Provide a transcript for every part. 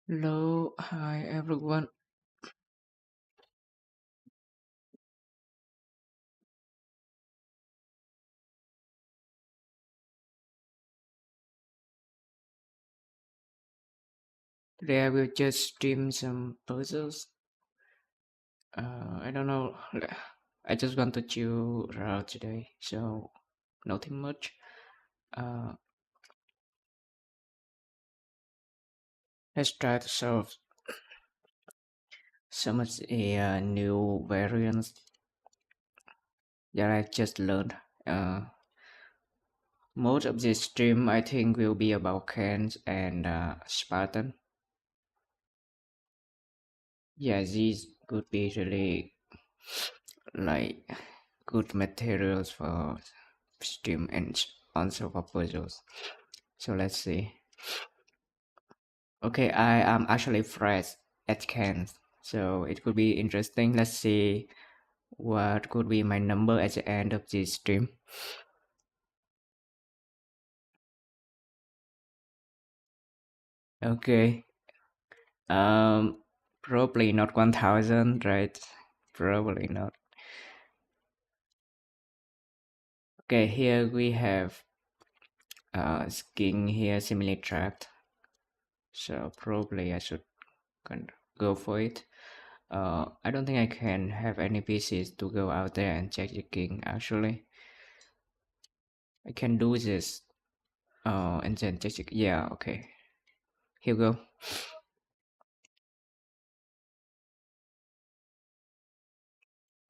Hello, hi everyone. Today I will just stream some puzzles. I don't know. I just want to chill around today, so nothing much. Uh, let's try to solve some of the new variants that I just learned. Most of this stream I think will be about cans and Spartan. Yeah, these could be really like good materials for stream and also for puzzles. So let's see. Okay, I am actually fresh at Cairns, so it could be interesting. Let's see what could be my number at the end of this stream. Okay, um, probably not 1000, right? Probably not. Okay, here we have skin here similarly trapped, so probably I should go for it. I don't think I can have any pieces to go out there and check the king actually. I can do this. And then check the, yeah, okay. Here we go.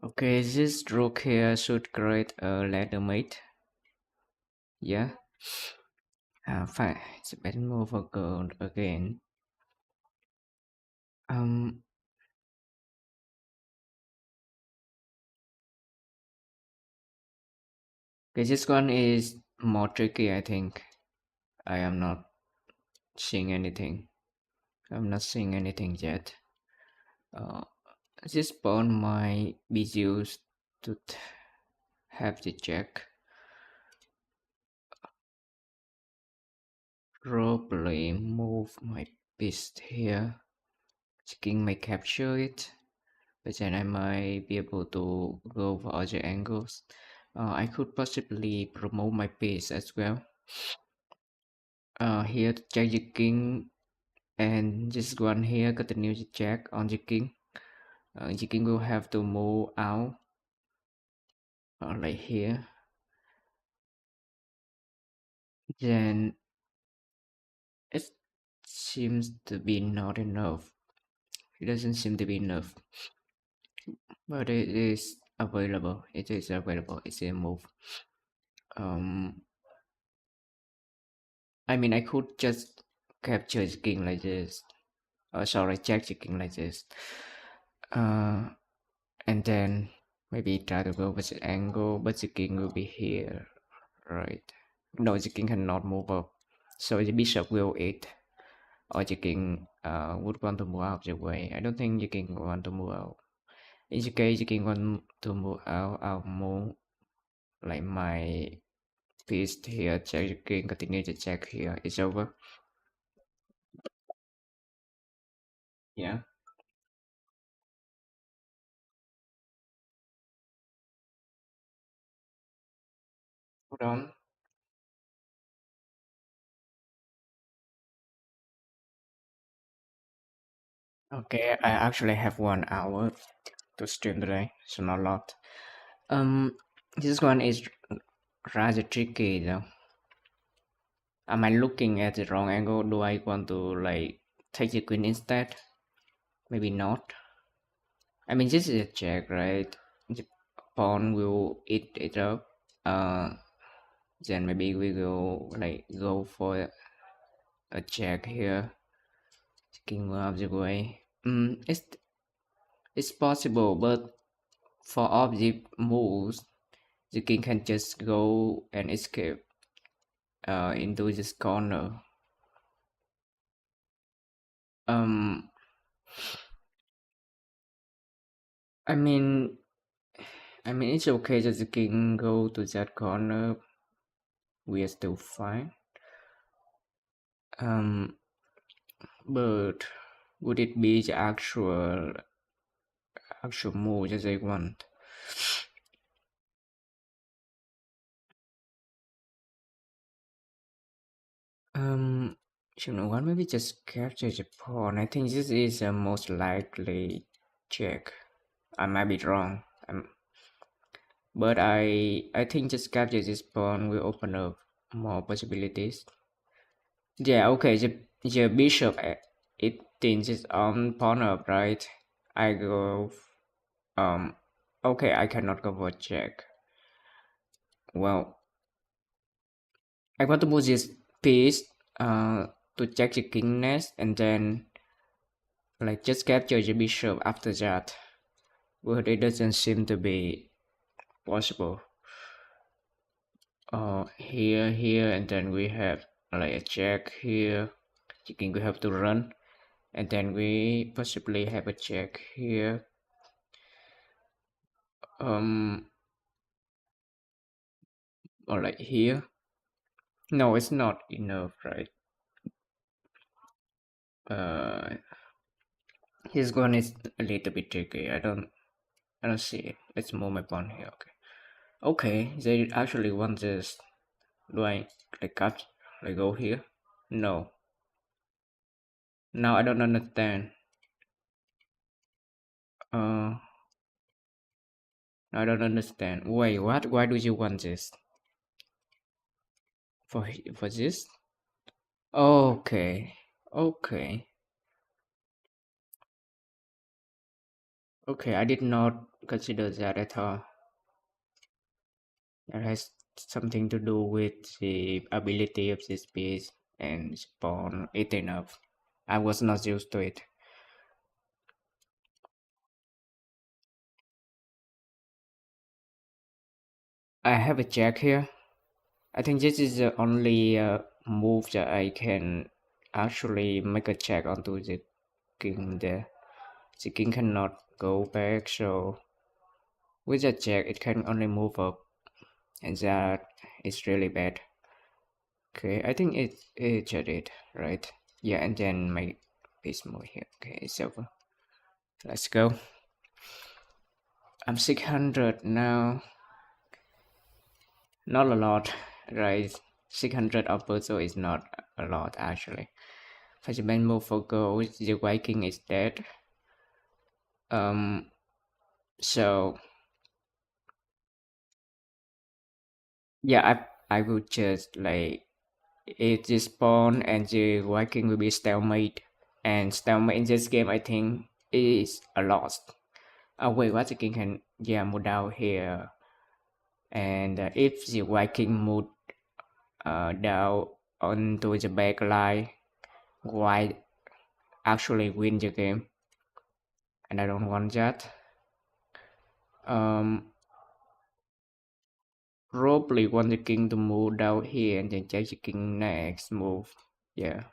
Okay, this rook here should create a ladder mate. Yeah. Fine. It's a better move for gold again. Um, okay, this one is more tricky, I think. I am not seeing anything. I'm not seeing anything yet. Uh, this pawn might be used to have the check. Probably move my piece here. The king may capture it, but then I might be able to go for other angles. I could possibly promote my piece as well. Here to check the king, and this one here continue to check on the king. The king will have to move out, like here. Then it seems to be not enough. It doesn't seem to be enough, but it is available. It is available. It's a move. Um, I mean, I could just capture the king like this. Sorry, check the king like this. Uh, and then maybe try to go with the angle, but the king will be here, right? No, the king cannot move up, so the bishop will eat, or the king would want to move out the way. I don't think the king want to move out. In the case the king want to move out, I'll move like my piece here. Check the king, continue to check here. It's over. Yeah. Hold on. Okay, I actually have 1 hour to stream today, so not a lot. This one is rather tricky though. Am I looking at the wrong angle? Do I want to like take the queen instead? Maybe not. I mean, this is a check, right? The pawn will eat it up. Uh, then maybe we will like go for a check here. The king will have the way. It's possible, but for all the moves, the king can just go and escape into this corner. Um, I mean, it's okay that the king go to that corner. We are still fine. Um, but Would it be the actual move that they want? You know what? Maybe just capture the pawn. I think this is a most likely check. I might be wrong. But I think just capture this pawn will open up more possibilities. Yeah, okay. The bishop it thinks its own pawn up, right? I go okay. I cannot go for check. Well, I want to move this piece to check the king next, and then like just capture the bishop after that. But it doesn't seem to be possible. Here, and then we have like a check here. The king we have to run, and then we possibly have a check here. Um, or like here. No, it's not enough, right? Uh, his one is a little bit tricky. I don't see it. Let's move my pawn here. Okay. Okay, they actually want this. Do I like cut? Like go here? No. Now I don't understand. Uh, I don't understand. Wait, what? Why do you want this? For this? Okay. Okay. Okay, I did not consider that at all. That has something to do with the ability of this piece and spawn it enough. I was not used to it. I have a jack here. I think this is the only move that I can actually make a check onto the king there. The king cannot go back, so with a check it can only move up, and that is really bad. Okay, I think it just it, right? Yeah, and then my piece move here. Okay, it's over. Let's go. I'm 600 now. Not a lot, right? 600 upper, so it's not a lot actually. Fashionable move for gold. The Viking is dead. Um, so yeah, I will just like it is spawn and the Viking will be stalemate. And stalemate in this game, I think is a loss. Oh wait, what the king can move down here, and if the Viking move down onto the back line, white actually win the game, and I don't want that. Um, probably want the king to move down here and then check the king next move. Yeah.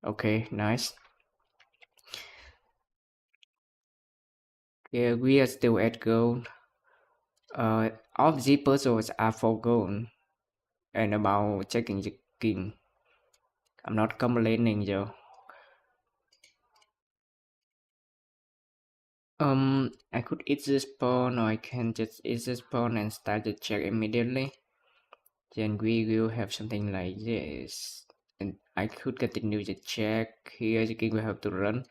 Okay, nice. Yeah, we are still at gold. All the puzzles are for gold, and about checking the king. I'm not complaining though. I could eat this pawn, or I can just eat this pawn and start the check immediately. Then we will have something like this. And I could continue the check. Here the king will have to run.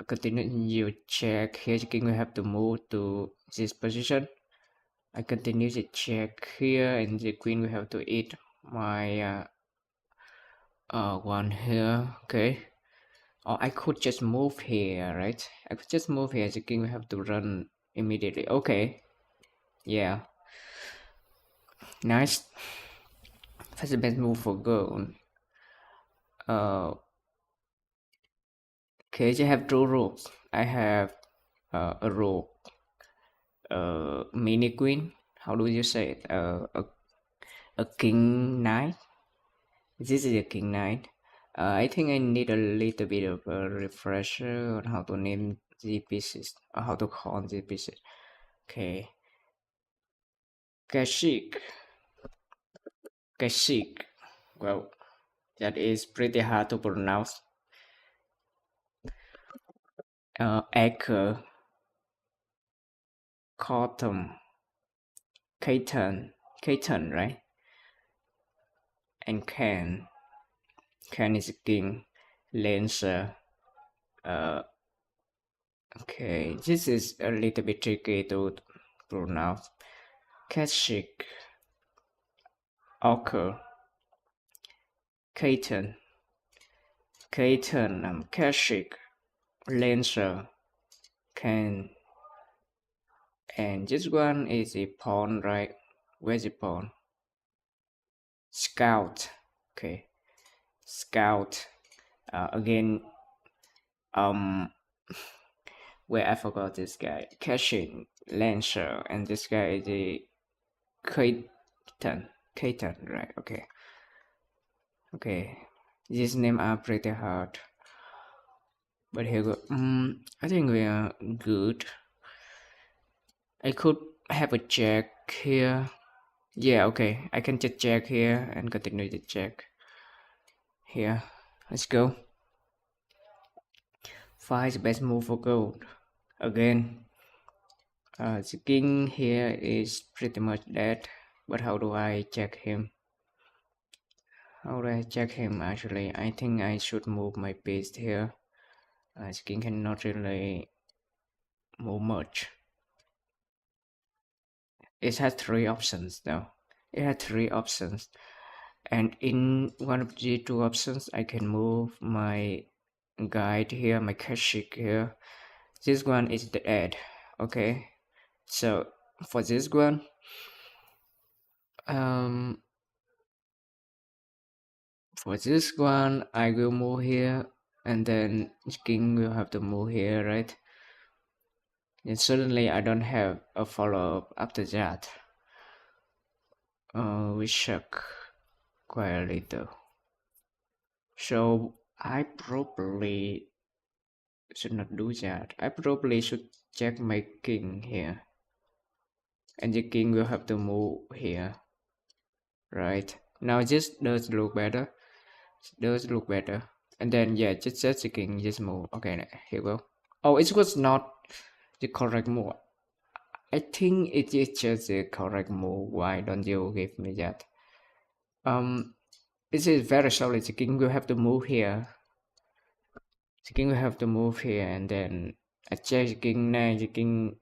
Continue check. Here the king will have to move to this position. I continue the check here, and the queen will have to eat my one here. Okay. Or I could just move here, right? I could just move here. The king will have to run immediately. Okay. Yeah. Nice. That's the best move for gold. Uh, okay, I have two rooks. I have a rook, mini queen. How do you say it? A king knight. This is a king knight. I think I need a little bit of a refresher on how to name the pieces, or how to call the pieces. Okay, Kashik, Kashik. Well, that is pretty hard to pronounce. acre, cotton, Caton, right? And Can is king, Lancer. Uh, okay, this is a little bit tricky to pronounce. Kashik, Ochre, Caton, Kashik, Lancer, Can, and this one is a pawn, right? Where's the pawn? Scout, okay, Scout. Again, um, where I forgot this guy, Cashin, Lancer, and this guy is a Caton, Caton, right? Okay, okay. These names are pretty hard, but here go. I think we are good. I could have a check here. Yeah, okay. I can just check here and continue to check here. Let's go. 5 is the best move for gold. Again, the king here is pretty much dead. But how do I check him? How do I check him actually? I think I should move my piece here. The king cannot really move much. It has 3 options though. It has 3 options. And in one of the 2 options, I can move my guide here, my Kashik here. This one is the dead. Okay. So for this one, I will move here, and then king will have to move here, right? And suddenly I don't have a follow-up after that. We shook quite a little. So I probably should not do that. I probably should check my king here. And the king will have to move here. Right. Now this does look better. Does look better. And then yeah, just set the king, just move. Okay, here we go. Oh, it was not the correct move. I think it is just the correct move. Why don't you give me that? This is very solid. The king will have to move here. The king will have to move here, and then I check the king now. The king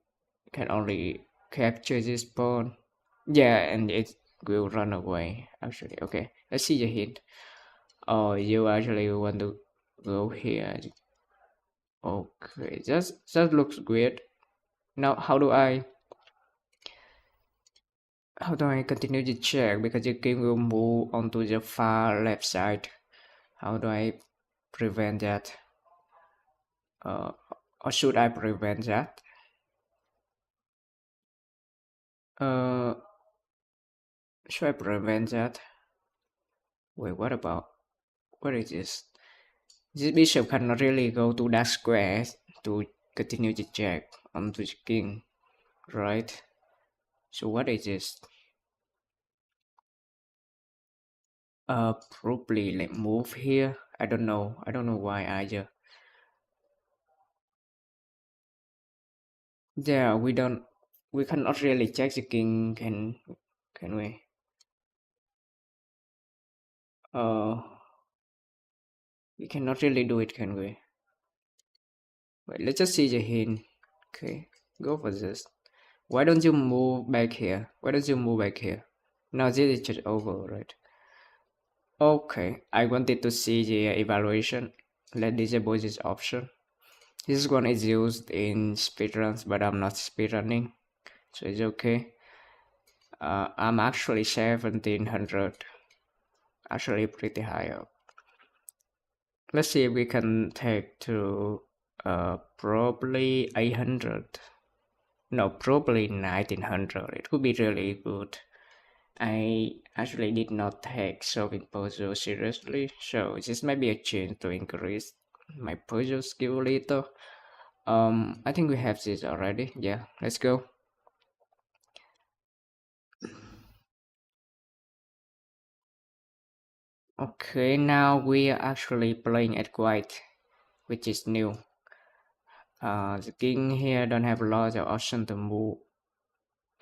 can only capture this pawn. Yeah, and it will run away. Actually, okay. Let's see the hint. Oh, you actually want to go here. Okay, that looks weird. Now, how do I continue to check, because the king will move onto the far left side? How do I prevent that? Or should I prevent that? Uh, should I prevent that? Wait, what is this? This bishop cannot really go to that square to continue to check onto the king, right? So what is this? Probably like move here. I don't know. I don't know why either. Yeah, we cannot really check the king, can we? Uh, we cannot really do it, can we? Wait, let's just see the hint. Okay, go for this. Why don't you move back here? Why don't you move back here? Now this is just over, right? Okay, I wanted to see the evaluation. Let's disable this option. This one is used in speedruns, but I'm not speedrunning, so it's okay. I'm actually 1700, actually pretty high up. Let's see if we can take to probably 800. No, probably 1900. It would be really good. I actually did not take solving puzzle seriously, so this might be a chance to increase my puzzle skill a little. I think we have this already. Yeah, let's go. Okay, now we are actually playing at white, which is new. The king here don't have a lot of option to move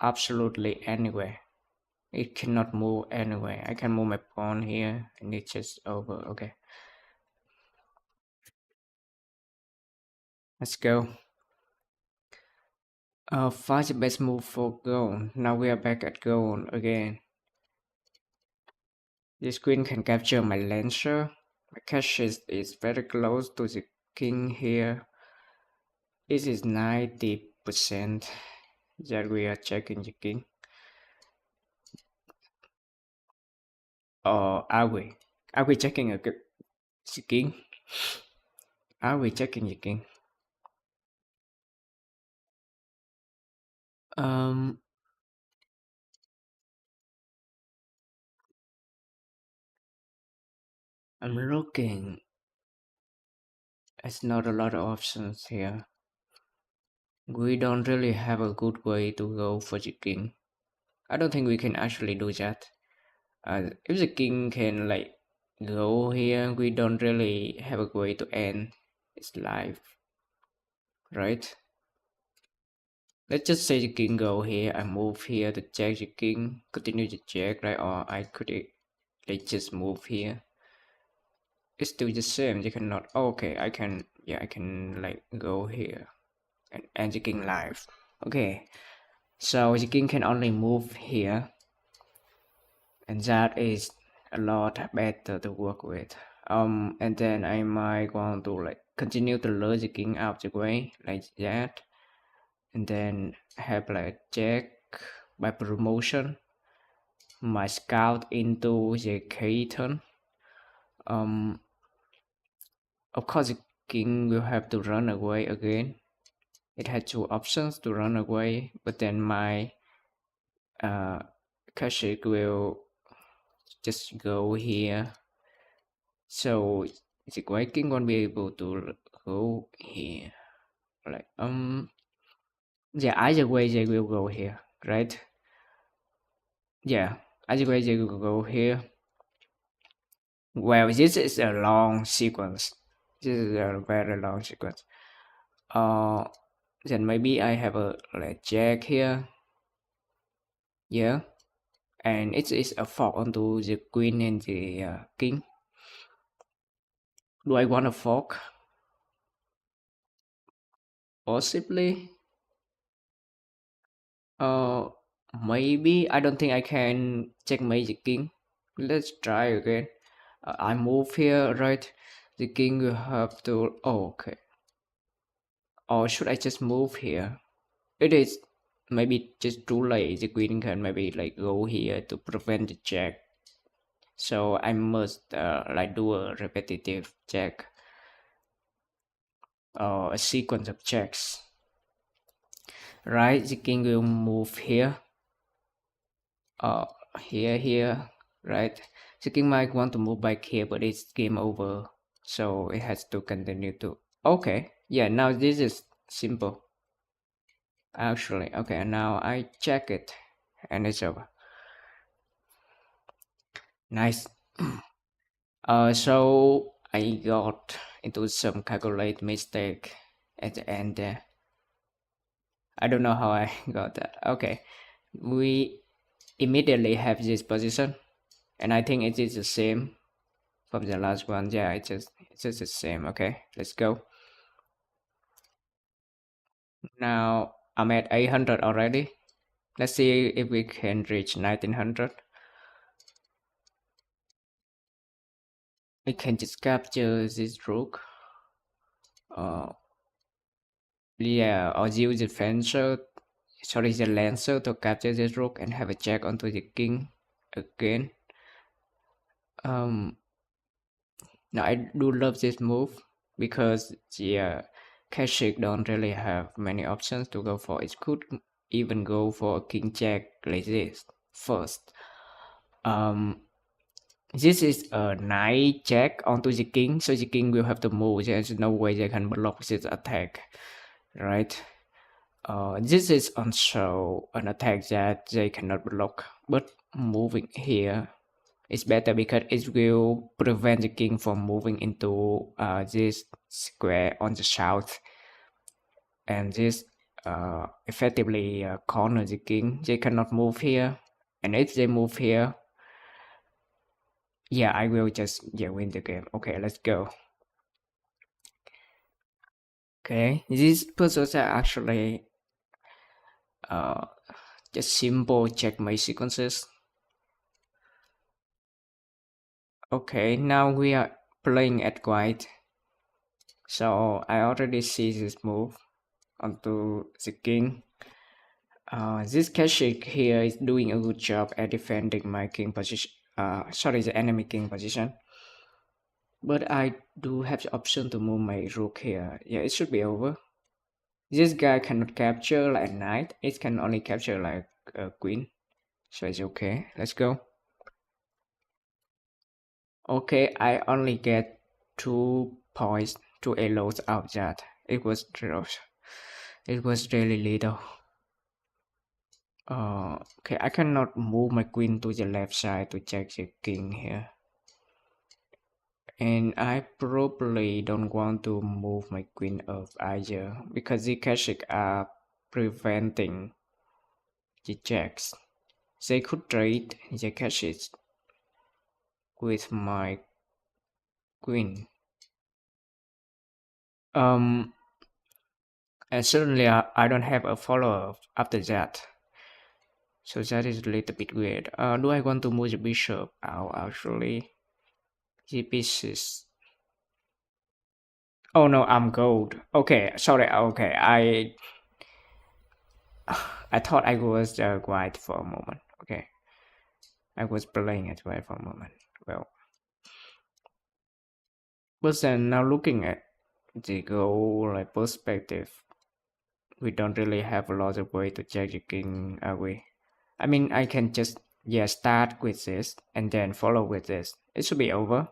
absolutely anywhere. It cannot move anywhere. I can move my pawn here and it's just over. Okay, let's go. Find the best move for gold. Now we are back at gold again. This queen can capture my lancer. My cash is very close to the king here. This is 90% that we are checking the king. Or are we? Are we checking the king? Are we checking the king? Um, I'm looking. There's not a lot of options here. We don't really have a good way to go for the king. I don't think we can actually do that. If the king can like go here, we don't really have a way to end its life, right? Let's just say the king go here and move here to check the king, continue to check, right? Or I could like just move here. It's still the same. You cannot. Okay, I can. Yeah, I can like go here and end the king life. Okay, so the king can only move here, and that is a lot better to work with. And then I might want to like continue to lure the king out the way like that, and then have like check by promotion my scout into the key turn. Um, of course the king will have to run away again. It had two options to run away, but then my Kashyyyk will just go here. So the white king won't be able to go here. Like yeah, either way they will go here, right? Yeah, either way they will go here. Well, this is a long sequence. This is a very long sequence. Uh, then maybe I have a like jack here. Yeah, and it is a fork onto the queen and the king. Do I want a fork? Possibly. Uh, Maybe. I don't think I can checkmate the king. Let's try again. I move here, right? The king will have to. Oh, okay. Or should I just move here? It is maybe just too late. The queen can maybe like go here to prevent the check. So I must like do a repetitive check or a sequence of checks. Right, the king will move here. Uh, here, right? The king might want to move back here, but it's game over. So it has to continue to. Okay, yeah. Now this is simple. Actually, okay. Now I check it, and it's over. Nice. So I got into some calculate mistake at the end there. I don't know how I got that. Okay, we immediately have this position, and I think it is the same from the last one. Yeah, it's just the same. Okay, let's go. Now I'm at 800 already. Let's see if we can reach 1900. We can just capture this rook. Uh, yeah, or use the fencer, sorry, the lancer to capture this rook and have a check onto the king again. Now I do love this move because the Kashyyyk don't really have many options to go for. It could even go for a king jack like this first. This is a knight jack onto the king, so the king will have to move. There's no way they can block this attack, right? This is also an attack that they cannot block, but moving here is better because it will prevent the king from moving into this square on the south. and this effectively corner the king. They cannot move here, and if they move here, yeah, I will just win the game. Okay, let's go. Okay, these puzzles are actually uh, just simple checkmate sequences. Okay, now we are playing at white. So I already see this move onto the king. This Kashik here is doing a good job at defending my king position. Sorry, the enemy king position. But I do have the option to move my rook here. Yeah, it should be over. This guy cannot capture like a knight. It can only capture like a queen. So it's okay. Let's go. Okay, I only get 2 points, 2 arrows out of that. It was really little. Okay, I cannot move my queen to the left side to check the king here. And I probably don't want to move my queen up either because the Kashik are preventing the checks. They could trade the Kashik with my queen. Um, and certainly I don't have a follower after that. So that is a little bit weird. Do I want to move the bishop out actually? The pieces. Oh no, I'm gold. Okay, sorry. Okay, I thought I was white for a moment. Okay, I was playing it white for a moment. Well, but then now looking at the goal like perspective, we don't really have a lot of way to check the king, are we? I mean, I can just start with this and then follow with this. It should be over.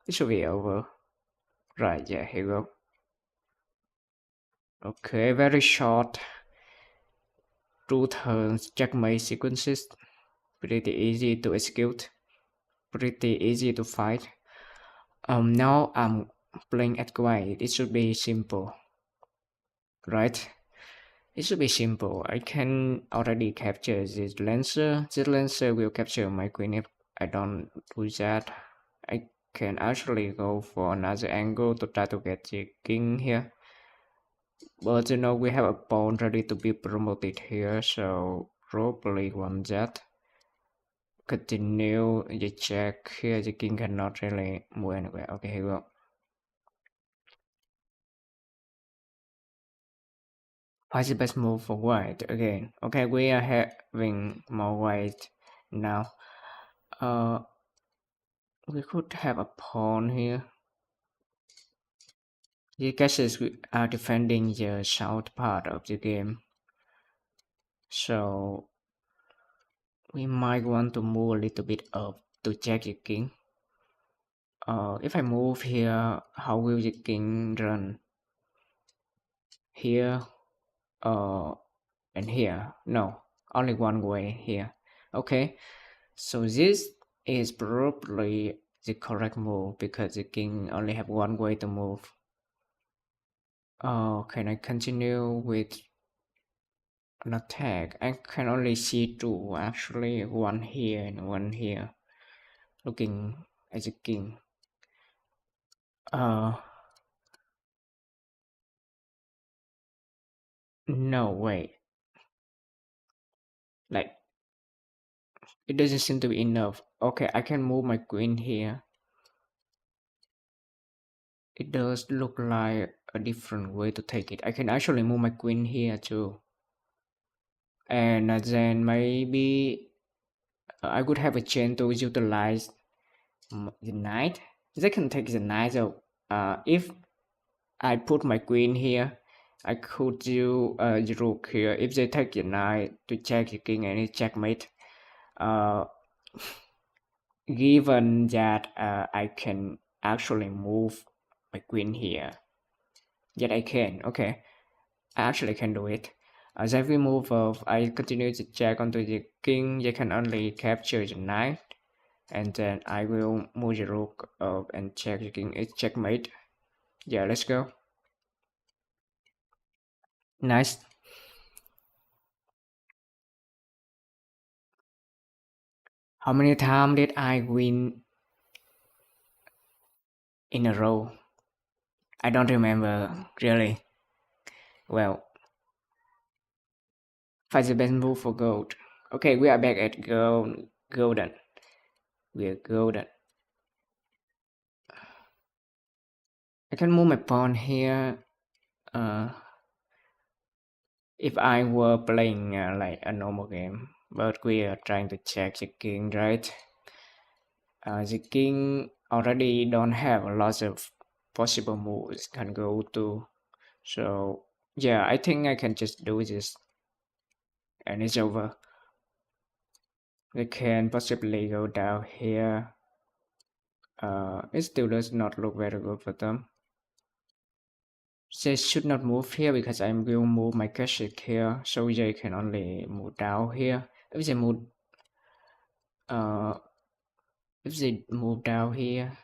It should be over. Right, yeah, here we go. Okay, very short. 2 turns checkmate sequences. Pretty easy to execute. Pretty easy to fight. Now I'm playing at white. It should be simple. Right? It should be simple. I can already capture this lancer. This lancer will capture my queen if I don't do that. I can actually go for another angle to try to get the king here. But we have a pawn ready to be promoted here, so probably want that. Continue the check here, the king cannot really move anywhere. Okay, here we go. What's the best move for white again? Okay, we are having more white now. We could have a pawn here. The castles are defending the south part of the game, so we might want to move a little bit up to check the king. If I move here, how will the king run? Here, and here? No, only one way here. Okay, so this is probably the correct move because the king only have one way to move. Can I continue with an attack? I can only see 2 actually, one here and one here. Looking at the king. No, wait. Like, it doesn't seem to be enough. Okay, I can move my queen here. It does look like a different way to take it. I can actually move my queen here too. And then maybe I could have a chance to utilize the knight. They can take the knight though. If I put my queen here, I could do the rook here. If they take the knight to check the king and it's checkmate, uh, given that I can actually move my queen here. Yet I can. Okay, I actually can do it. As I move up, I continue to check onto the king. They can only capture the knight, and then I will move the rook up and check the king. It's checkmate. Yeah, let's go. Nice. How many times did I win in a row? I don't remember really. Well, find the best move for gold. Okay, we are back at golden. We are golden. I can move my pawn here. Uh, if I were playing like a normal game, but we are trying to check the king, right? The king already don't have lots of possible moves can go to. So yeah, I think I can just do this and it's over. We can possibly go down here. It still does not look very good for them. They should not move here because I will move my castle here, so they can only move down here. Uh, if they move down here,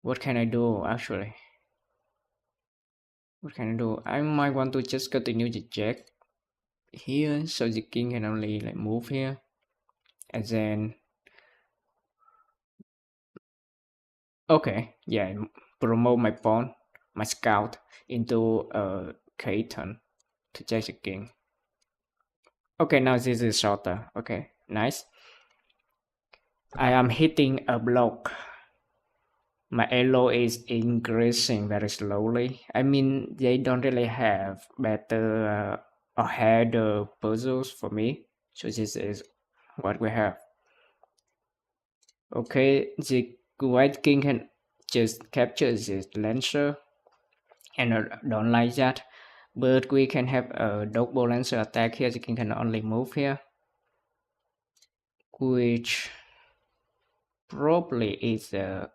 what can I do actually? What can I do? I might want to just continue the jack here, so the king can only like move here, and then okay, yeah, promote my pawn, my scout into K-turn to check the king. Okay, now this is shorter. Okay, nice. I am hitting a block. My elo is increasing very slowly. I mean, they don't really have better or harder puzzles for me. So this is what we have. Okay, the white king can just capture this lancer, and I don't like that. But we can have a double lancer attack here. The king can only move here, which probably is a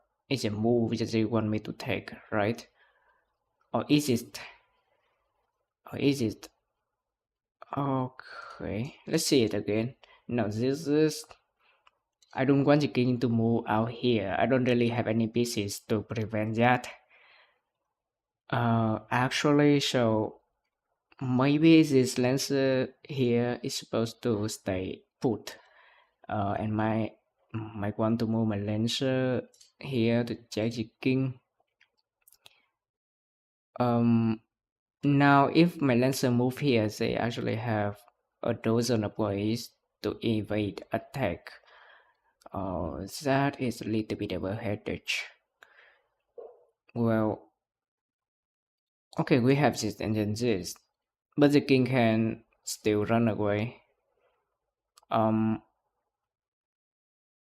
move that they want me to take, right? Or is it? Or is it? Okay, let's see it again. Now this is. I don't want the king to move out here. I don't really have any pieces to prevent that. Actually, so maybe this lancer here is supposed to stay put. And might want to move my lancer here to check the king. Um, Now, if my lancer move here, they actually have a dozen of ways to evade attack. That is a little bit of a headache. Well, okay, we have this and then this, but the king can still run away. Um,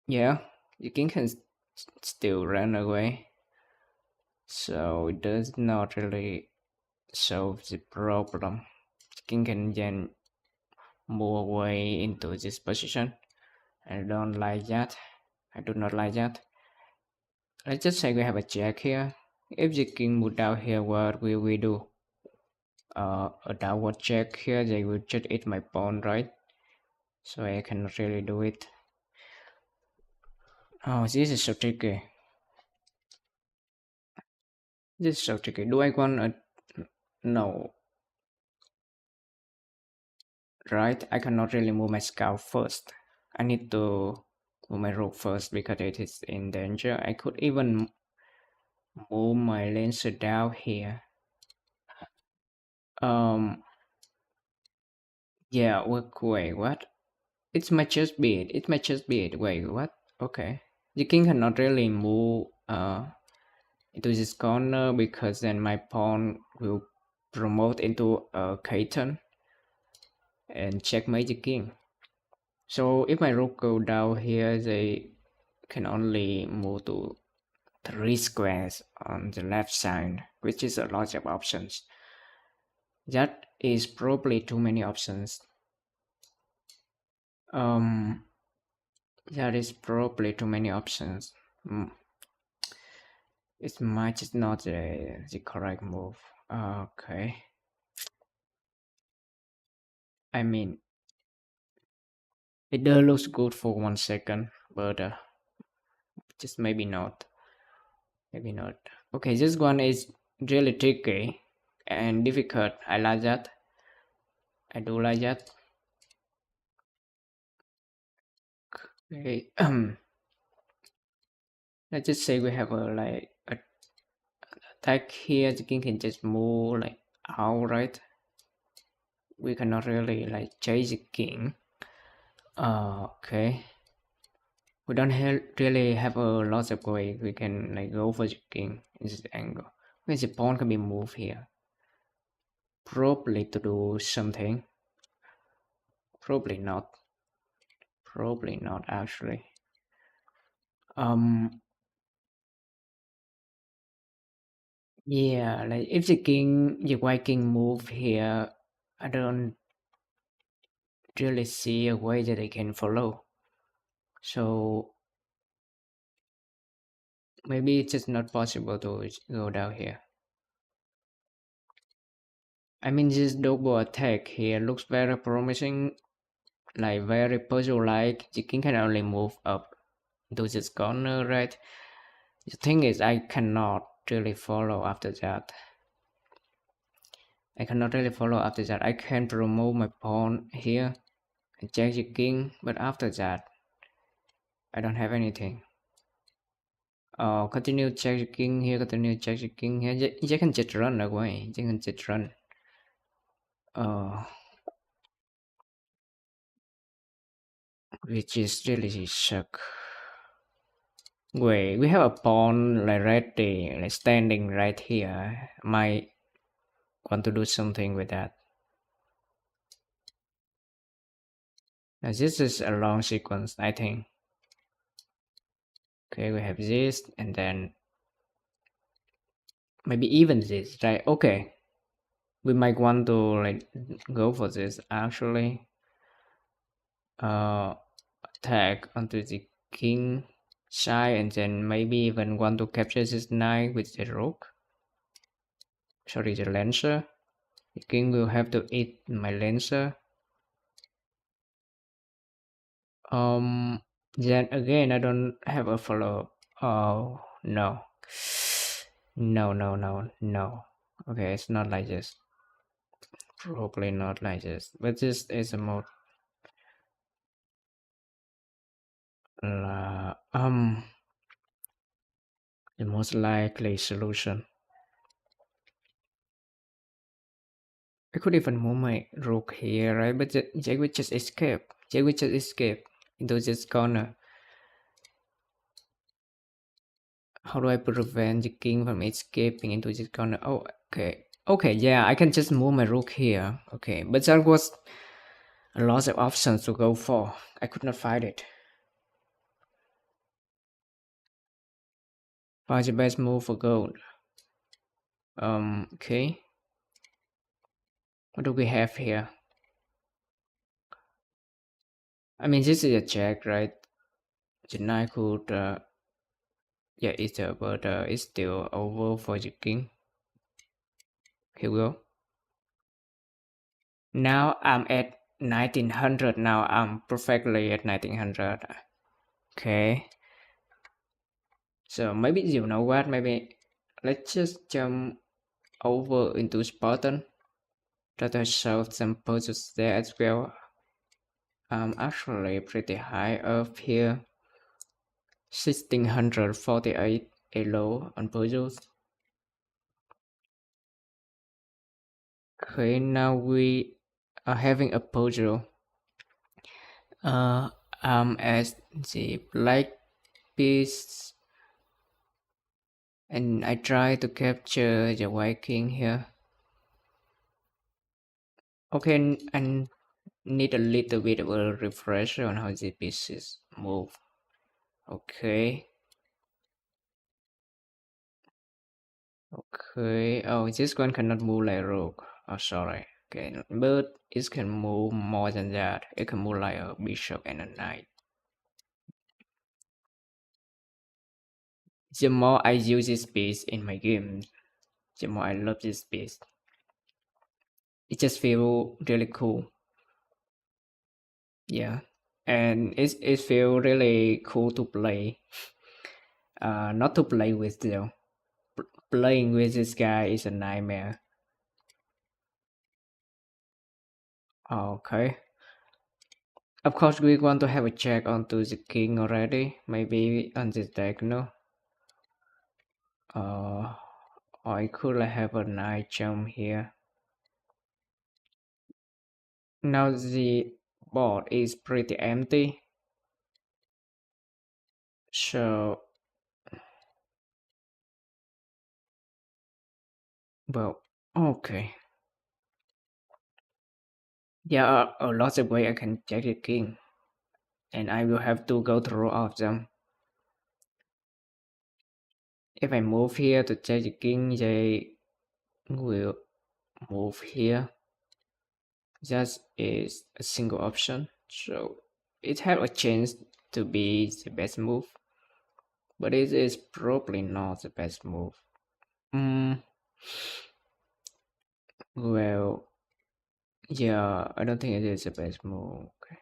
yeah, the king can still run away, so it does not really solve the problem. The king can then move away into this position. I don't like that. I do not like that. Let's just say we have a jack here. If the king moved down here, what will we do? A downward check here, they will just eat my pawn, right? So I cannot really do it. Oh, this is so tricky. This is so tricky. Do I want a... No, right? I cannot really move my scout first. I need to move my rook first because it is in danger. I could even move my lancer down here. Um, yeah, wait, what? It's my chest beat. It's my chest beat. Wait, what? Okay. The king cannot really move into this corner because then my pawn will promote into a K-turn and checkmate the king. So if my rook go down here, they can only move to 3 squares on the left side, which is a lot of options. That is probably too many options. Um, that is probably too many options. It might just not the correct move. Okay. I mean, it does look good for 1 second, but just maybe not. Maybe not. Okay, this one is really tricky, and difficult. I like that. I do like that. Okay. Let's just say we have a like a attack here. The king can just move like out, right? We cannot really like chase the king. Okay. We don't really have a lot of way. We can like go for the king in this angle. Maybe the pawn can be moved here. Probably to do something. Probably not. Probably not actually. Um. Yeah, like if the white king move here, I don't really see a way that they can follow. So maybe it's just not possible to go down here. I mean, this double attack here looks very promising, like very puzzle-like. The king can only move up to this corner, right? The thing is, I cannot really follow after that. I cannot really follow after that. I can promote my pawn here and check the king, but after that, I don't have anything. Continue check the king here, continue check the king here. You can just run away. You can just run. Which is really suck. Wait, we have a pawn like ready, like standing right here. Might want to do something with that. Now this is a long sequence, I think. Okay, we have this, and then maybe even this, right? Okay, we might want to like go for this actually. Attack onto the king side, and then maybe even want to capture this knight with the rook. Sorry, the lancer. The king will have to eat my lancer. Then again, I don't have a follow. Oh no, no. Okay, it's not like this. Probably not like this. But this is a more the most likely solution. I could even move my rook here, right? But Jack will just escape. Jack will just escape into this corner. How do I prevent the king from escaping into this corner? Oh, okay. Okay, yeah, I can just move my rook here. Okay, but that was a lot of options to go for. I could not find it. What's the best move for gold? Okay. What do we have here? I mean, this is a check, right? The knight could, yeah, it's but it's still over for the king. Here we go. Now I'm at 1900. Now I'm perfectly at 1900. Okay. So maybe you know what? Maybe let's just jump over into Spartan. Try to solve some puzzles there as well. I'm actually pretty high up here. 1648 elo on puzzles. Okay, now we are having a puzzle. As the black piece, and I try to capture the white king here. Okay, and need a little bit of a refresher on how the pieces move. Okay. Okay. Oh, this one cannot move like rook. Oh, sorry. Okay, but it can move more than that. It can move like a bishop and a knight. The more I use this piece in my game, the more I love this piece. It just feels really cool. Yeah, and it feels really cool to play. Not to play with though. Playing with this guy is a nightmare. Okay. Of course, we want to have a check onto the king already. Maybe on this deck, no. Uh, I could have a knight jump here. Now the board is pretty empty. So, well, okay. There are a lot of ways I can check the king, and I will have to go through all of them. If I move here to check the king, they will move here. That is a single option, so it has a chance to be the best move, but it is probably not the best move. Mm, well, yeah, I don't think it is the best move. Okay.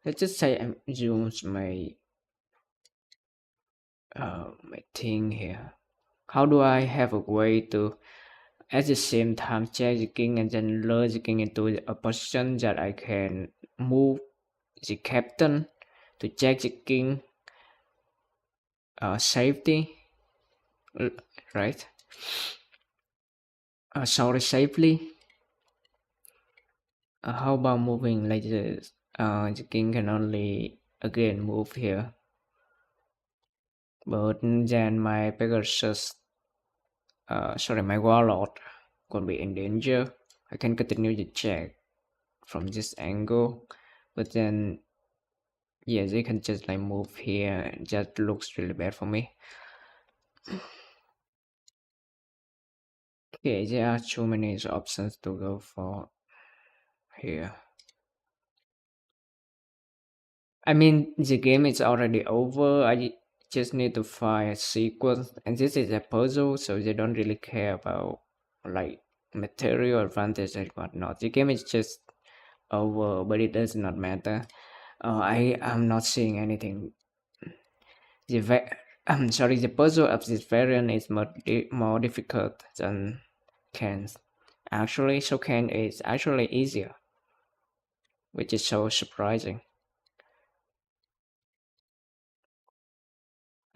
Let's just say I use my thing here. How do I have a way to at the same time check the king and then lure the king into a position that I can move the captain to check the king safety, right? Sorry, safely. How about moving like this? The king can only again move here, but then my Pegasus, sorry, my warlord could be in danger. I can continue the check from this angle, but then yeah, they can just like move here. And just looks really bad for me. Okay, there are too many options to go for here. I mean, the game is already over. I just need to find a sequence, and this is a puzzle, so they don't really care about like material advantage and whatnot. The game is just over, but it does not matter. I am not seeing anything. I'm sorry, the puzzle of this variant is more difficult than Ken's. Actually, so Ken is actually easier, which is so surprising.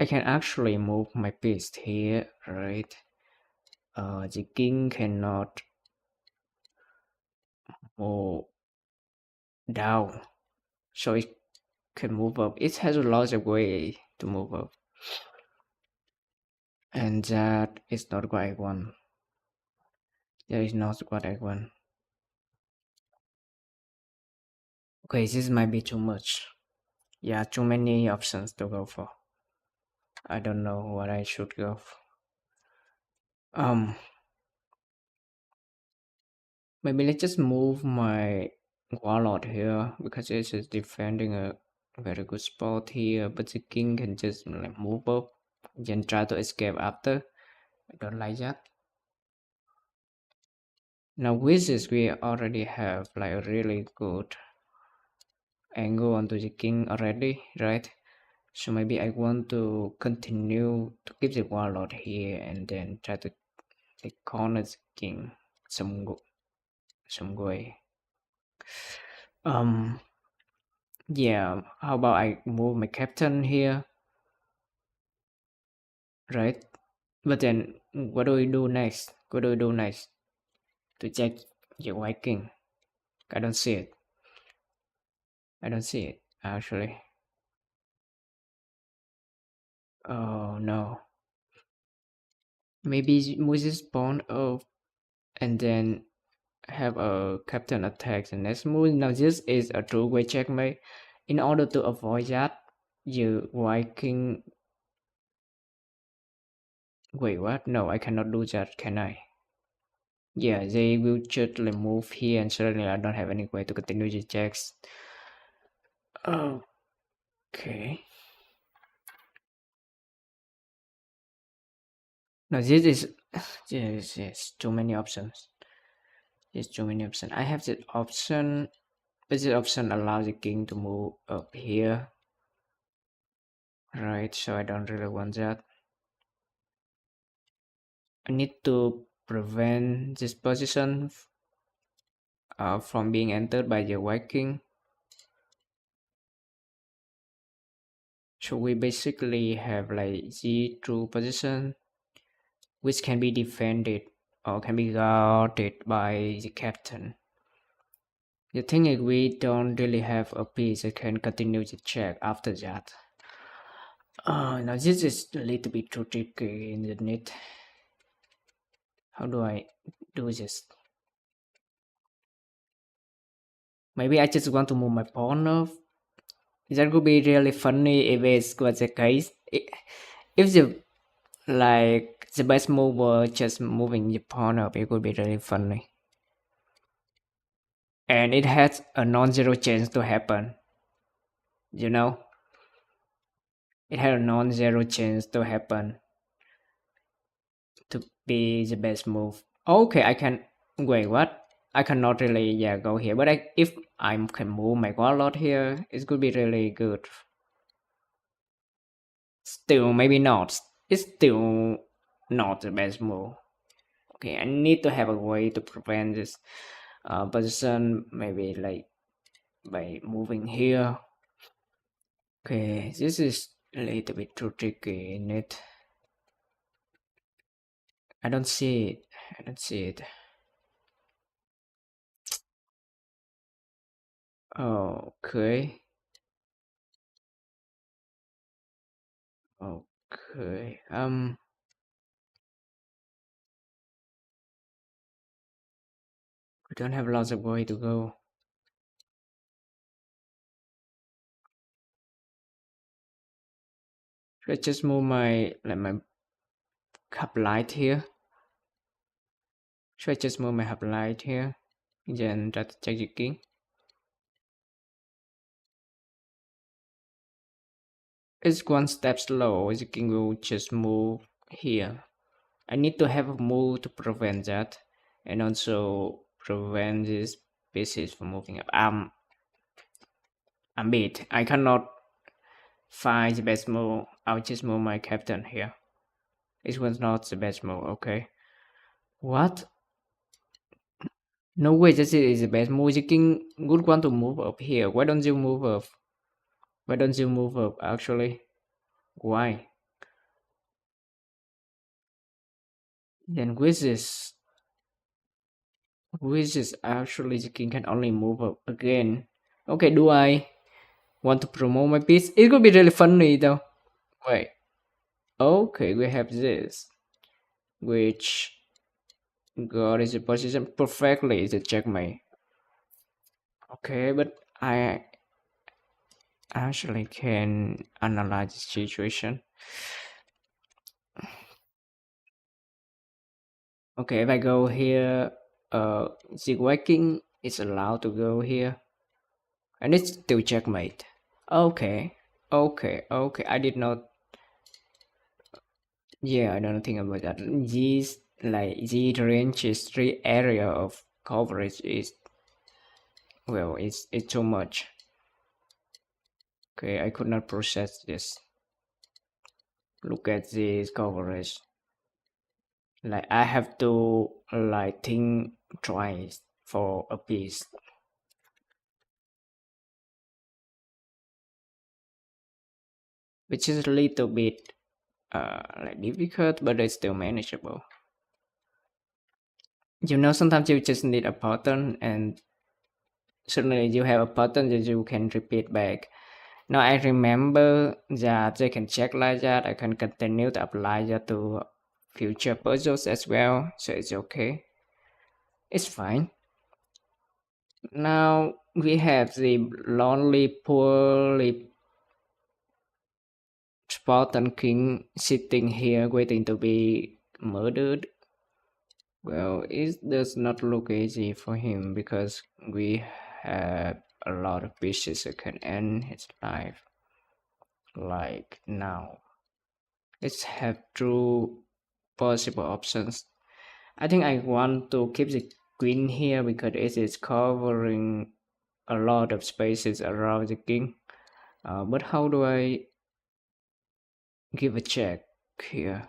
I can actually move my piece here, right? The king cannot move down, so it can move up. It has a lot of way to move up, and that is not what I want. That is not what I want. Okay, this might be too much. Yeah, too many options to go for. I don't know what I should go for. Maybe let's just move my warlord here because it is defending a very good spot here, but the king can just like move up, then try to escape after. I don't like that. Now with this, we already have like a really good angle onto the king already, right? So maybe I want to continue to keep the warlord here and then try to like corner the king some way. Um, yeah. How about I move my captain here, right? But then what do we do next? What do we do next to check the white king? I don't see it. I don't see it actually. Oh no. Maybe Moses spawn up and then have a captain attack the next move. Now this is a two-way checkmate. In order to avoid that, you Viking. Wait, what? No, I cannot do that, can I? Yeah, they will just like move here, and suddenly I don't have any way to continue the checks. Okay. Now this is yes, too many options. There's too many options. I have this option, but this option allows the king to move up here, right? So I don't really want that. I need to prevent this position from being entered by the white king. So we basically have like g2 position, which can be defended or can be guarded by the captain. The thing is, we don't really have a piece that can continue the check after that. Now this is a little bit too tricky, isn't it? How do I do this? Maybe I just want to move my pawn off. That would be really funny if it was the case. If the like the best move were just moving the pawn up, it would be really funny. And it has a non-zero chance to happen. You know, it had a non-zero chance to happen to be the best move. Okay, I can wait. What? I cannot really go here, but if I can move my warlord here, it could be really good. Still, maybe not. It's still not the best move. Okay, I need to have a way to prevent this position, maybe like by moving here. Okay, this is a little bit too tricky in it. I don't see it. I don't see it. Okay. Okay. We don't have lots of way to go. Should I just move my hub light here? Should I just move my hub light here? Then try to check the king. It's one step slow. The king will just move here. I need to have a move to prevent that, and also prevent these pieces from moving up. I'm beat. I cannot find the best move. I'll just move my captain here. This was not the best move. Okay. What? No way, this is the best move. The king would want to move up here. Why don't you move up? Why don't you move up? Actually, why? Then which is actually the king can only move up again. Okay, do I want to promote my piece? It could be really funny though. Wait. Okay, we have this, which got is a position perfectly. It's a checkmate. Okay, but I actually can analyze the situation. Okay, if I go here, the white king is allowed to go here, and it's still checkmate. Okay, okay. I did not. Yeah, I don't think about that. This like the range is three area of coverage is well, it's too much. Okay, I could not process this. Look at this coverage. Like I have to like think twice for a piece. Which is a little bit like difficult, but it's still manageable. Sometimes you just need a pattern, and suddenly you have a pattern that you can repeat back. Now I remember that I can check like that. I can continue to apply that to future puzzles as well, so it's okay. It's fine. Now we have the lonely, poorly Spartan king sitting here waiting to be murdered. Well, it does not look easy for him because we have a lot of pieces that can end his life. Like now. Let's have two possible options. I think I want to keep the queen here because it is covering a lot of spaces around the king. But how do I give a check here?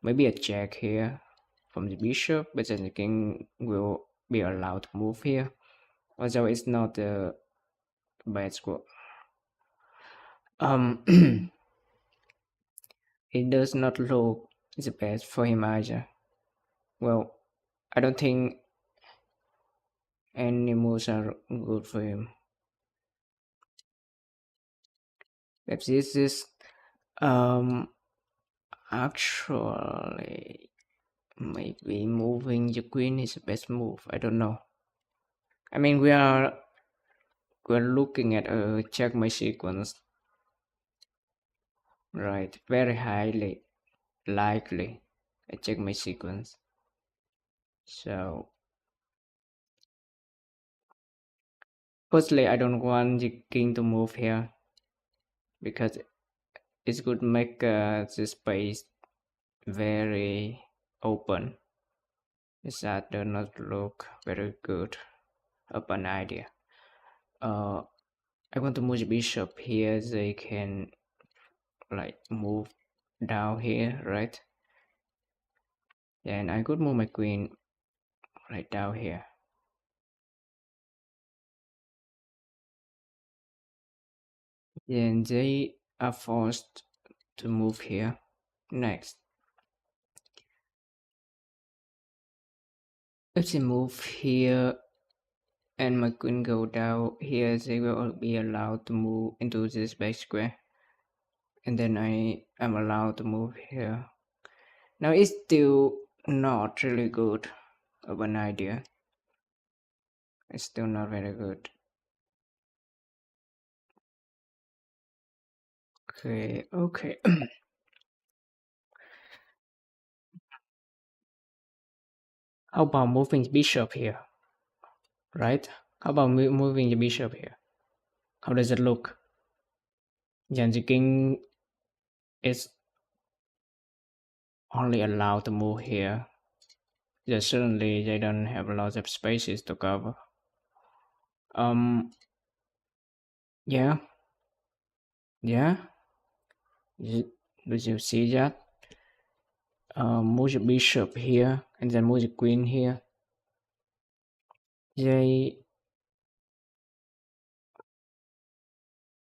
Maybe a check here from the bishop, but then the king will be allowed to move here. although it's not the best squad. It does not look the best for him either. Well, I don't think any moves are good for him. Let's use this. Actually, maybe moving the queen is the best move. I don't know. I mean, we're looking at a checkmate sequence, right? Very highly likely a checkmate sequence. So, firstly, I don't want the king to move here because it could make the space very open. That does not look very good of an idea. I want to move the bishop here. They can like move down here, right? And I could move my queen right down here. Then they are forced to move here next. If they move here and my queen go down here, they will be allowed to move into this back square. And then I am allowed to move here. Now it's still not really good of an idea. It's still not very good. Okay. How about moving bishop here? Right? How about moving the bishop here? How does it look? Then the king is only allowed to move here. Yeah, certainly they don't have a lot of spaces to cover. Um, yeah, yeah. Did you see that? Move the bishop here and then move the queen here. They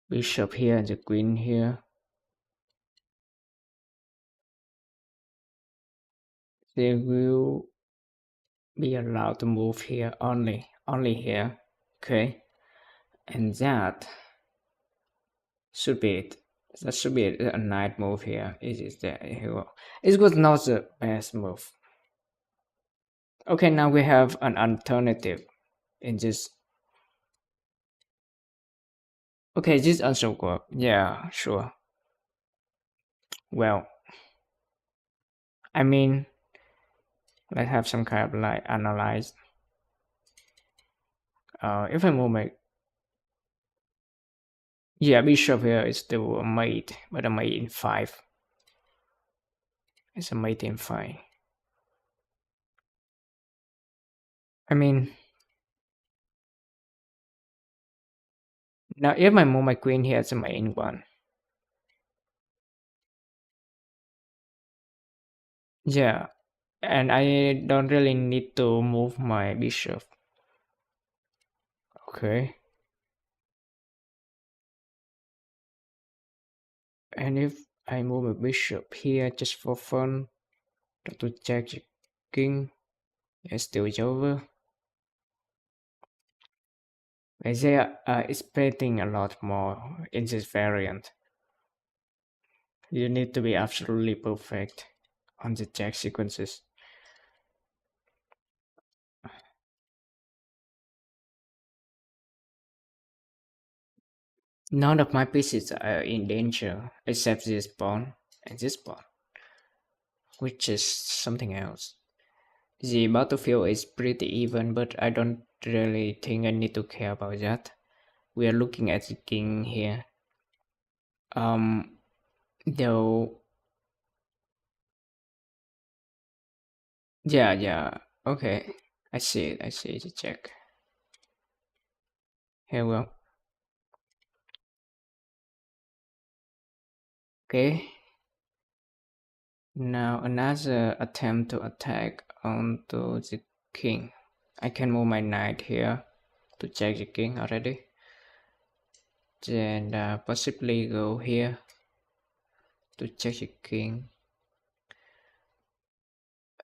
bishop here and the queen here. They will be allowed to move here only here. Okay, and that should be it. That should be a knight move here. It is there. It was not the best move. Okay, now we have an alternative in this. Okay, this also work. Yeah, sure. Well, I mean, let's have some kind of like analyze. If I move my bishop here is still a mate, but a mate in 5. It's a mate in 5. I mean, now if I move my queen here, it's a mate in 1. Yeah, and I don't really need to move my bishop. Okay. And if I move a bishop here just for fun, to check the king, it's still over. They are expecting a lot more in this variant. You need to be absolutely perfect on the check sequences. None of my pieces are in danger except this pawn and this pawn, which is something else. The battlefield is pretty even, but I don't really think I need to care about that. We are looking at the king here. Though, yeah, okay. I see the check. Here we go. Okay. Now another attempt to attack onto the king. I can move my knight here to check the king already. Then possibly go here to check the king.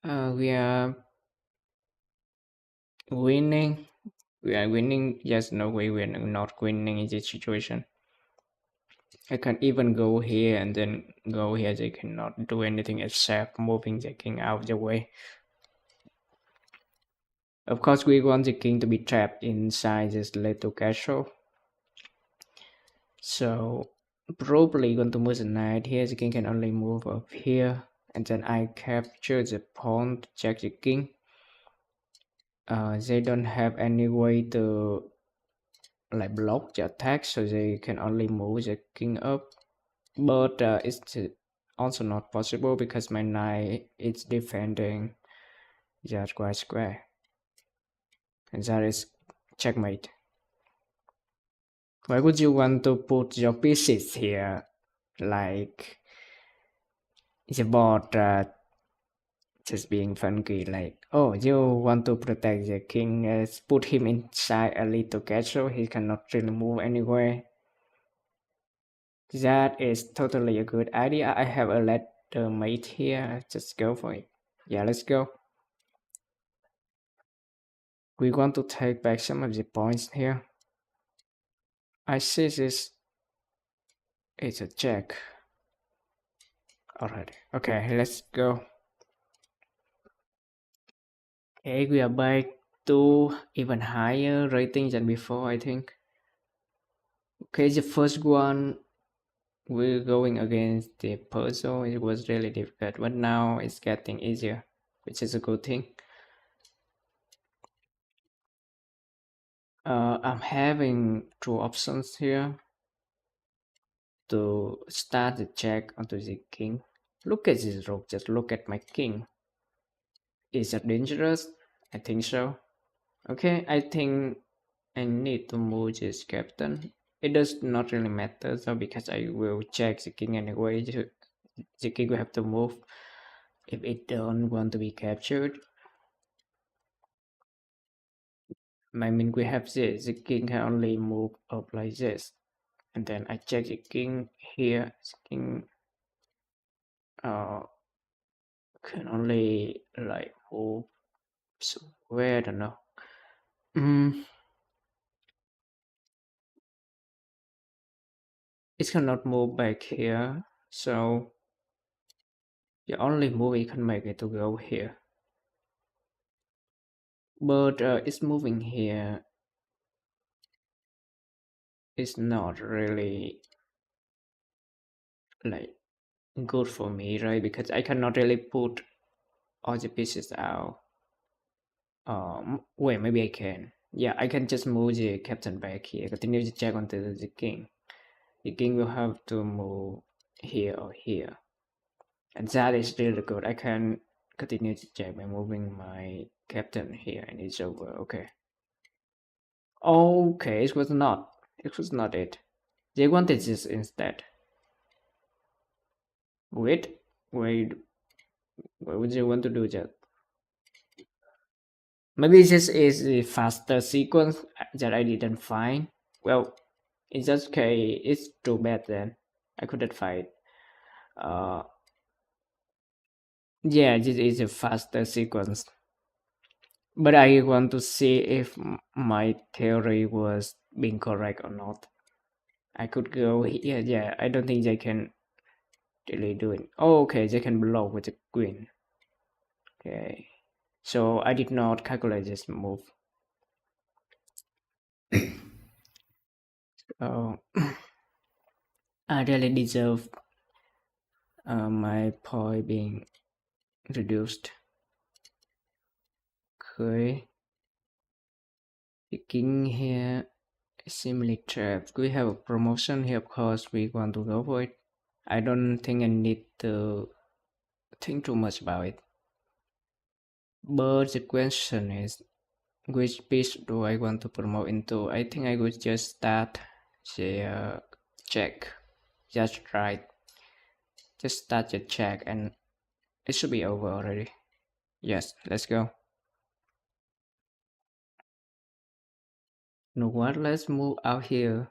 We are winning. We are winning. Yes, no way we are not winning in this situation. I can even go here and then go here. They cannot do anything except moving the king out of the way. Of course, we want the king to be trapped inside this little castle. So probably going to move the knight here. The king can only move up here, and then I capture the pawn to check the king. They don't have any way to like block the attack, so they can only move the king up. But it's also not possible because my knight is defending the white square, and that is checkmate. Why would you want to put your pieces here? Like the board just being funky, like, oh, you want to protect the king, put him inside a little castle, he cannot really move anywhere. That is totally a good idea. I have a letter mate here, just go for it. Yeah, let's go. We want to take back some of the points here. I see this, it's a check. Alright, okay, let's go. Okay, we are back to even higher rating than before, I think. Okay, the first one, we're going against the puzzle. It was really difficult, but now it's getting easier, which is a good thing. I'm having two options here to start the check onto the king. Look at this rook, just look at my king. Is that dangerous? I think so. Okay, I think I need to move this captain. It does not really matter though, because I will check the king anyway. The king will have to move if it don't want to be captured. I mean, we have this, the king can only move up like this. And then I check the king here, the king can only like move somewhere, I don't know. It cannot move back here, so the only move it can make it to go here. But it's moving here. It's not really like good for me, right? Because I cannot really put all the pieces out. Wait, maybe I can. Yeah, I can just move the captain back here. Continue to check onto the king. The king will have to move here or here. And that is really good. I can continue to check by moving my captain here and it's over. Okay. Okay, it was not. It was not it. They wanted this instead. Wait, wait. Why would they want to do that? Maybe this is a faster sequence that I didn't find. Well, in that case, it's too bad then. I couldn't find. Uh, yeah, this is a faster sequence. But I want to see if my theory was being correct or not. I could go here. Yeah, I don't think they can really do it. Oh, okay, they can block with the queen. Okay, so I did not calculate this move. Oh, I really deserve my point being reduced. Okay, the king here is seemingly trapped. We have a promotion here, of course. We want to go for it. I don't think I need to think too much about it. But the question is, which piece do I want to promote into? I think I would just start the check. Just right. Just start the check and it should be over already. Yes, let's go. know what? Let's move out here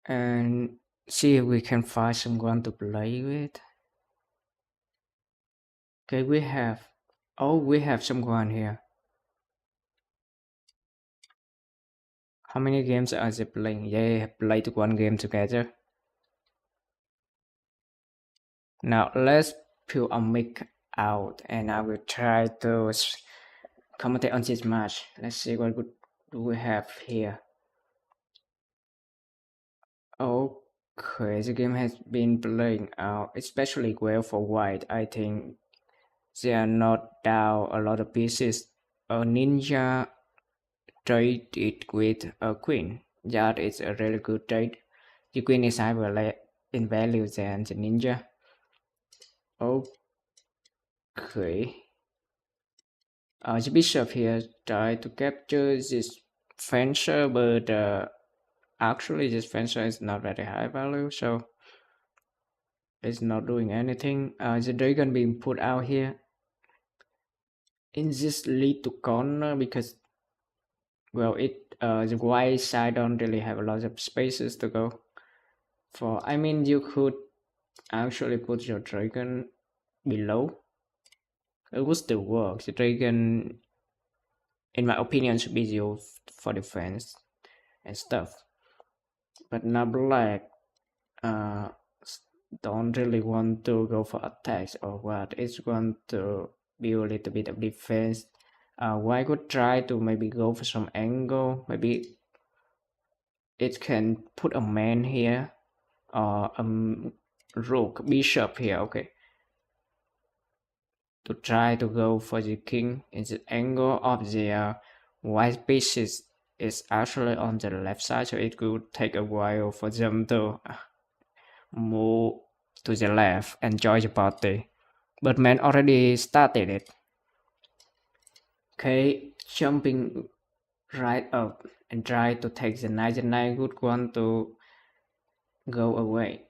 and see if we can find someone to play with. Okay, we have. Oh, we have someone here. How many games are they playing? Yeah, have played one game together. Now let's pull a mic out and I will try to commentate on this match. Let's see what do we have here. Okay, the game has been playing out especially well for white. I think they are not down a lot of pieces. A ninja traded with a queen. That is a really good trade. The queen is higher in value than the ninja. Okay. The bishop here tried to capture this fencer, but actually this fencer is not very high value, so it's not doing anything. The dragon being put out here in this lead to corner because, well, the white side don't really have a lot of spaces to go for. I mean, you could actually put your dragon below. It would still work. The dragon, in my opinion, should be used for defense and stuff. But now black uh, don't really want to go for attacks or what. It's want to build a little bit of defense. White could try to maybe go for some angle. Maybe it can put a man here or a rook, bishop here. Okay, to try to go for the king in the angle of the white pieces is actually on the left side, so it could take a while for them to move to the left and join the party. But man already started it. Okay, jumping right up and try to take the knight. The knight would want to go away.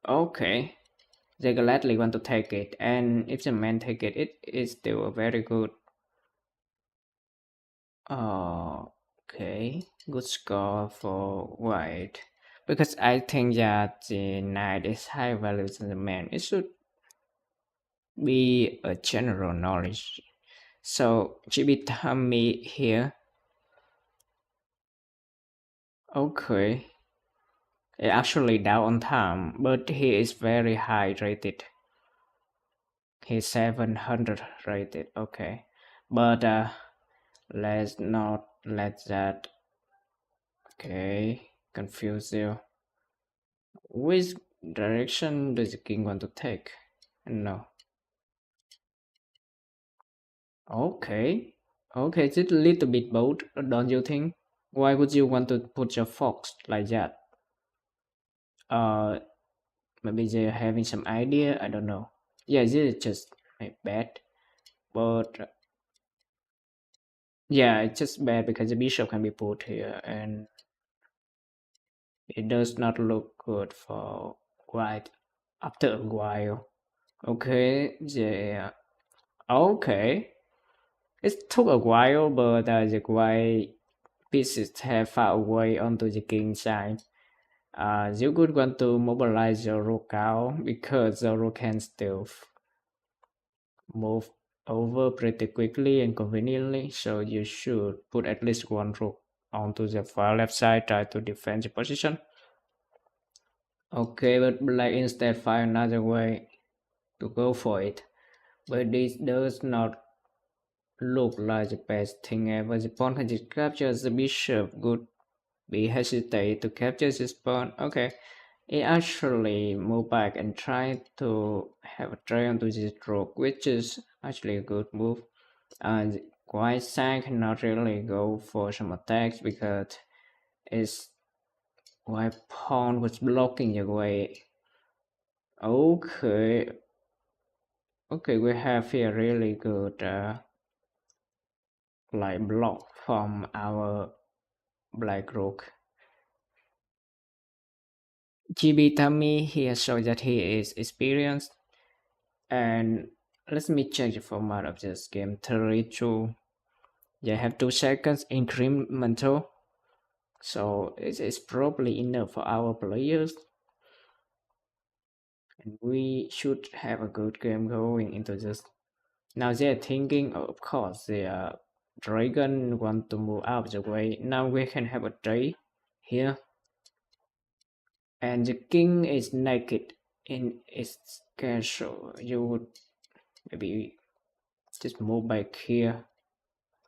Okay, they gladly want to take it, and if the man take it, it is still a very good. Okay, good score for white. Because I think that the knight is high value than the man. It should be a general knowledge. So Chibitami here. Okay. Actually down on time, but he is very high rated. He's 700 rated. Okay. But let's not let that confuse you. Which direction does the king want to take? No. Okay. Okay, it's a little bit bold, don't you think? Why would you want to put your fox like that? Uh, Maybe they're having some idea. I don't know. Yeah, this is just bad, but yeah, it's just bad because the bishop can be put here, and it does not look good for white after a while. Okay, yeah. Okay, it took a while, but the white pieces have far away onto the king side. You could want to mobilize your rook out because the rook can still move over pretty quickly and conveniently, so you should put at least one rook onto the far left side, try to defend the position. Okay, but black instead find another way to go for it, but this does not look like the best thing ever. The pawn can just capture the bishop, could be hesitate to capture this pawn. Okay, it actually move back and try to have a try onto this rook, which is actually a good move. And white side cannot really go for some attacks because its white pawn was blocking the way. Okay, okay, we have here really good like block from our black rook. Jibitami here shows that he is experienced, and let me check the format of this game. 32. Yeah, have 2 seconds incremental. So it's probably enough for our players. And we should have a good game going into this. Now they're thinking, of course, the dragon want to move out of the way. Now we can have a trade here. And the king is naked in its castle. You would maybe just move back here.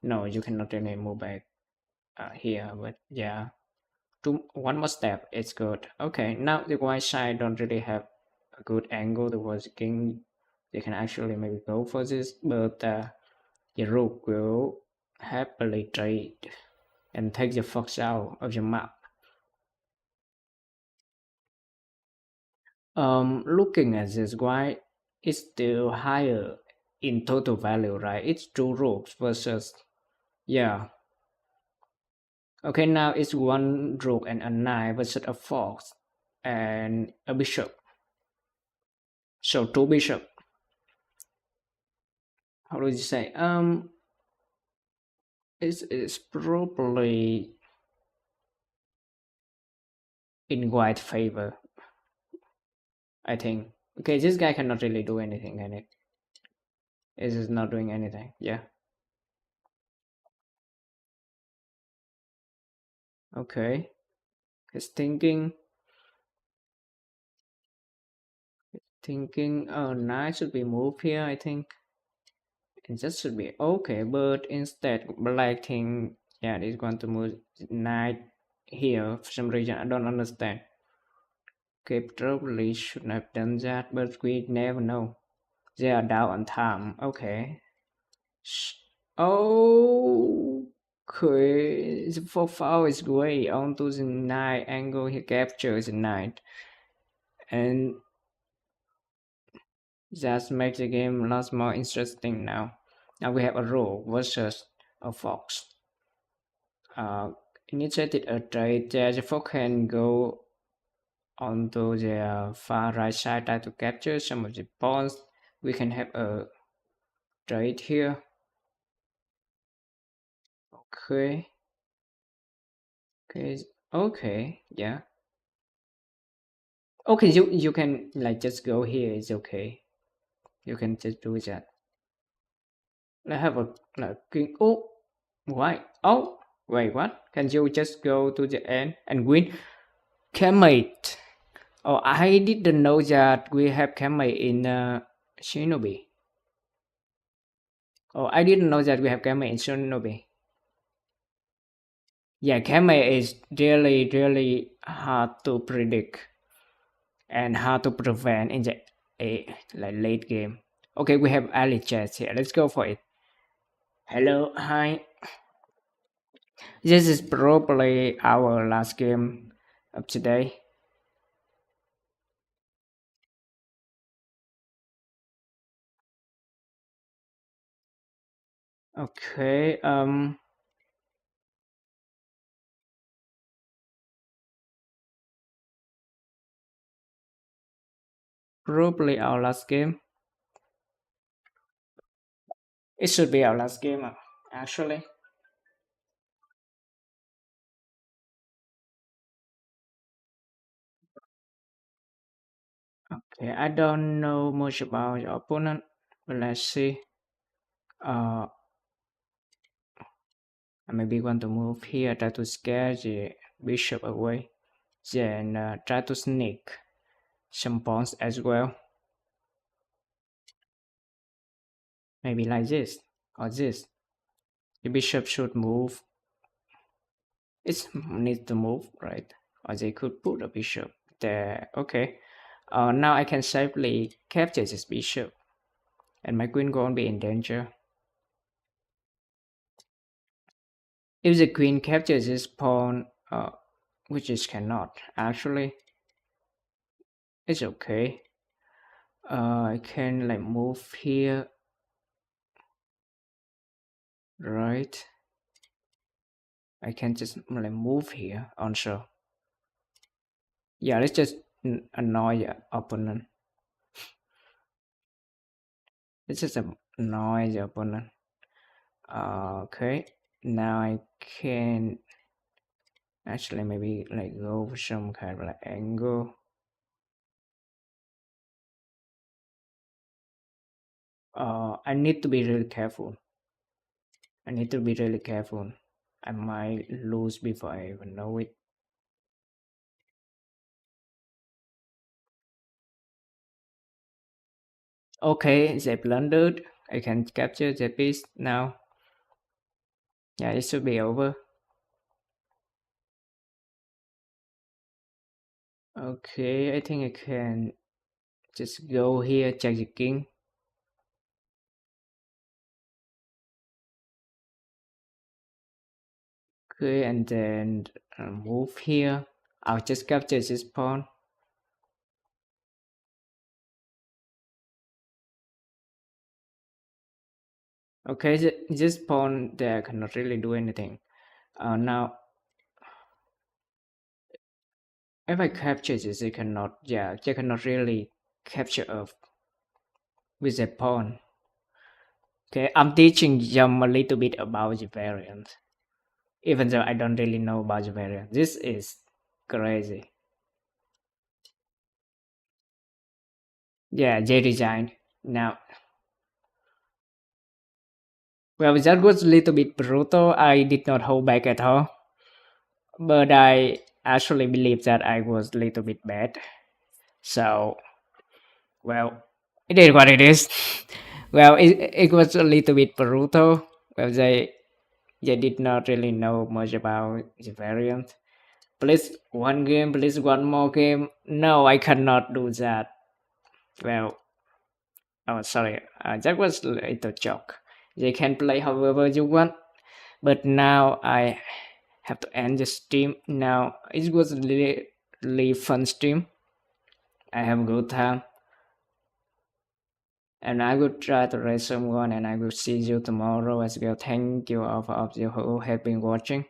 No, you cannot really move back here, but yeah. One more step, it's good. Okay, now the white side don't really have a good angle towards the king. They can actually maybe go for this, but the rook will happily trade and take the fox out of the map. Looking at this white, it's still higher in total value, right? It's two rooks versus, yeah. Okay, now it's one rook and a knight versus a fox and a bishop. So two bishop. How do you say? It's probably in white favor, I think. Okay, this guy cannot really do anything, can it? It is not doing anything. Yeah. Okay. He's thinking. Oh, knight should be moved here, I think. And that should be okay, but instead, black thing, yeah, is going to move knight here for some reason. I don't understand. Okay, probably shouldn't have done that, but we never know. They are down on time. Okay. Oh, okay. The profile is great. Onto the knight angle, he captures the knight, and that makes the game lots more interesting now. Now we have a rook versus a fox. Initiated a trade there. The fox can go onto the far right side, try to capture some of the pawns. We can have a trade here. Okay. Okay. Okay. Yeah. Okay, you can like just go here. It's okay. You can just do that. I have a like king. Oh, why? Oh, wait, what? Can you just go to the end and win? Camate. Oh, I didn't know that we have camate in Shinobi. Oh, I didn't know that we have camate in Shinobi. Yeah, camate is really hard to predict and hard to prevent in the like late game. Okay, we have Ali chat here. Let's go for it. Hello, hi. This is probably our last game of today. Okay, probably our last game. It should be our last game, actually. Okay, I don't know much about your opponent, but let's see. Uh, I maybe want to move here, try to scare the bishop away, then try to sneak some pawns as well. Maybe like this or this. The bishop should move. It needs to move, right? Or they could put a bishop there. Okay. Now I can safely capture this bishop, and my queen won't be in danger. If the queen captures this pawn, which is cannot, actually, it's okay. I can like move here, right? I can just like move here also. Yeah, let's just annoy the opponent. Let's just annoy the opponent. Okay. Now I can actually maybe like go for some kind of like angle. I need to be really careful. I need to be really careful. I might lose before I even know it. Okay, they blundered. I can capture the piece now. Yeah, it should be over. Okay, I think I can just go here, check the king. Okay, and then move here. I'll just capture this pawn. Okay, this pawn there cannot really do anything. Now, if I capture this, it cannot, yeah, they cannot really capture with a pawn. Okay, I'm teaching them a little bit about the variant, even though I don't really know about the variant. This is crazy. Yeah, they resigned. Now, well, that was a little bit brutal. I did not hold back at all, but I actually believe that I was a little bit bad. So, well, it is what it is. Well, it was a little bit brutal. Well, they did not really know much about the variant. Please one game, please one more game. No, I cannot do that. Well, oh sorry, that was a little joke. They can play however you want, but now I have to end the stream. Now it was a really fun stream. I have a good time, and I will try to raise someone, and I will see you tomorrow as well. Thank you all of you who have been watching.